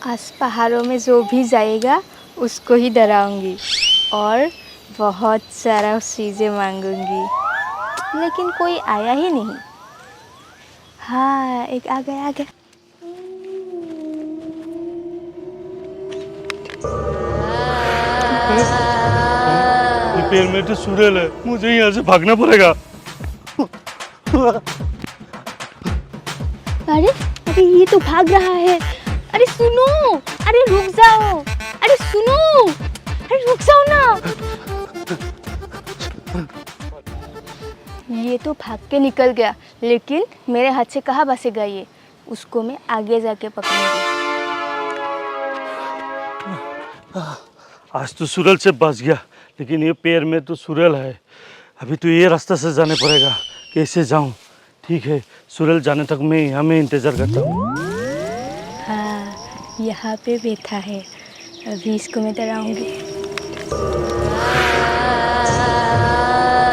आज पहाड़ों में जो भी जाएगा उसको ही डराऊंगी और बहुत सारा चीज़ें मांगूंगी, लेकिन कोई आया ही नहीं। हाँ, एक आ गया। ये पैर में तो सुरेल है, मुझे यहाँ से भागना पड़ेगा। अरे ये तो भाग रहा है। अरे सुनो, अरे रुक जाओ, अरे सुनो, अरे रुक जाओ ना। ये तो भाग के निकल गया, लेकिन मेरे हाथ से कहाँ बचेगा ये। उसको मैं आगे जाके पकड़ूंगी। आज तो सुरेल से बच गया, लेकिन ये पैर में तो सुरेल है। अभी तो ये रास्ता से जाने पड़ेगा। कैसे जाऊं? ठीक है, सुरेल जाने तक मैं यहाँ में इंतजार करता हूँ। हाँ, यहाँ पे बैठा है, अभी इसको मैं डराऊंगी।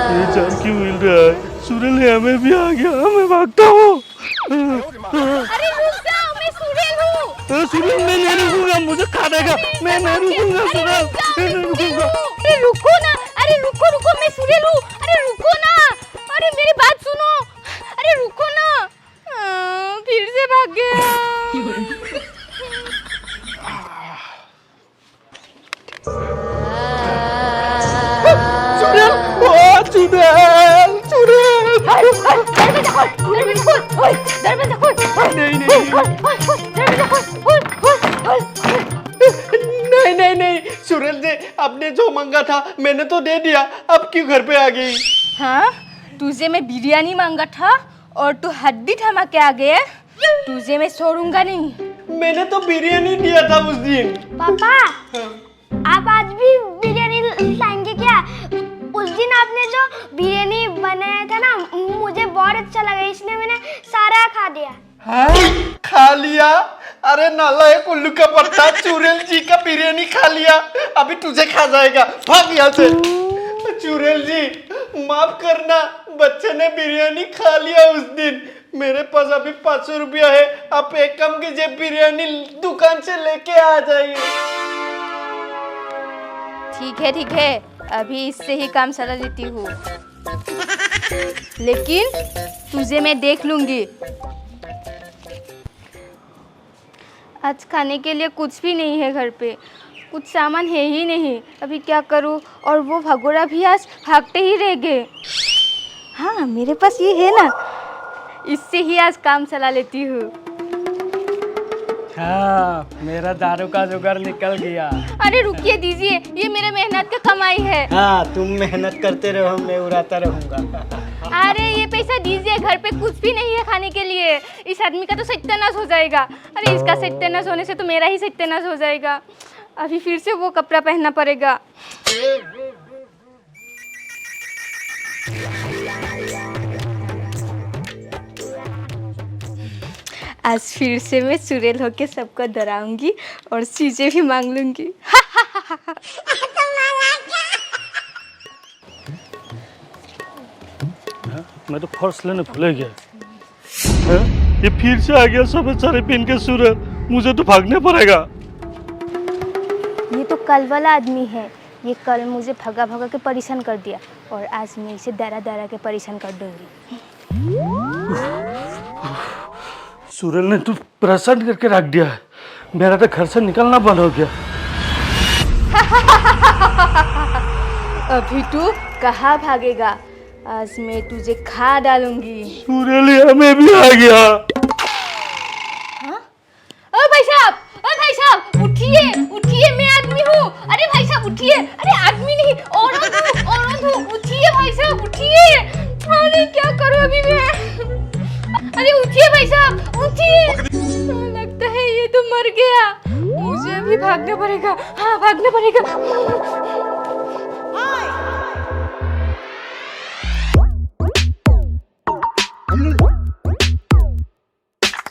ये जान क्यों मिल रहा है? सुरेल यहाँ में भी आ गया, मैं भागता हूँ। अरे रुक जाओ, मैं सुरेल हूँ। सुरेल मैं नहीं रुकूंगा, मुझे खा देगा। मैं नहीं रुकूंगा सुरेल, मैं नहीं रुकूंगा। अरे रुको ना, अरे रुको, मैं सुरेल हूँ। अरे रुको ना, अरे मेरी बात सुनो। अरे रुको ना, फिर से भाग गया। सुरेल, ओ सुरेल, सुरेल। दरवाजा खोल। नहीं सुरेल जी, आपने जो मांगा था मैंने तो दे दिया, अब क्यों घर पे आ गई? हाँ, तुझे मैं बिरयानी मांगा था और तू हड्डी थमा के आ गया। तुझे मैं छोड़ूंगा नहीं। मैंने तो बिरयानी दिया था उस दिन। पापा, आप आज भी बिरयानी लाएंगे क्या? उस दिन आपने जो बिरयानी बनाया था ना, मुझे बहुत अच्छा लगा, इसलिए मैंने सारा खा दिया। हाँ? खा लिया? अरे नालायक उल्लू का पट्टा, चुड़ैल जी का बिरयानी खा लिया, अभी तुझे खा जाएगा। भाग यहाँ से। चुड़ैल जी माफ करना, बच्चे ने बिरयानी खा लिया उस दिन। मेरे पास अभी 500 रुपया है, आप एक काम कीजिए, बिरयानी दुकान से लेके आ जाइए। ठीक है, अभी इससे ही काम चला लेती हूँ, लेकिन तुझे मैं देख लूंगी। आज खाने के लिए कुछ भी नहीं है घर पे, कुछ सामान है ही नहीं। अभी क्या करूँ? और वो भगोड़ा भी आज भागते ही रह गए। हाँ, मेरे पास ये है ना, इससे ही आज काम चला लेती हूँ। हाँ, मेरा दारू का जुगाड़ निकल गया। अरे रुकिए, दीजिए, ये मेरे मेहनत का कमाई है। हाँ, तुम मेहनत करते रहो, मैं उड़ाता रहूंगा। अरे ये पैसा दीजिए, घर पे कुछ भी नहीं है खाने के लिए। इस आदमी का तो सत्यानाश हो जाएगा। अरे इसका सत्यानाश होने से तो मेरा ही सत्यानाश हो जाएगा। अभी फिर से वो कपड़ा पहनना पड़ेगा। आज फिर से मैं सुरेल होके सबको डराऊंगी और चीजें भी मांग लूंगी। मैं तो पर्स लेने भूल गया। ये फिर से आ गया सफेद साड़ी पहन के सुरेल, मुझे तो भागना पड़ेगा। ये तो कल वाला आदमी है। ये कल मुझे भगा के परेशान कर दिया और आज मैं इसे डरा के परेशान कर दूंगी। सुरेल ने तो परेशान करके रख दिया है, मेरा तो घर से निकलना बंद हो गया। अभी तू कहाँ भागेगा? आज मैं तुझे खा डालूंगी। सुरेल यहाँ में भी आ गया। हाँ? ओ भाई साहब, उठिए, मैं आदमी हूँ। अरे भाई साहब उठिए, अरे आदमी नहीं, औरत हूँ। उठिए भाई साहब, उठिए। अरे क्या करूँ अभी मैं? अरे उठिए भाई साहब, उठिए। लगता है ये तो मर गया, मुझे अभी भागना पड़ेगा। हाँ, भागना पड़ेगा।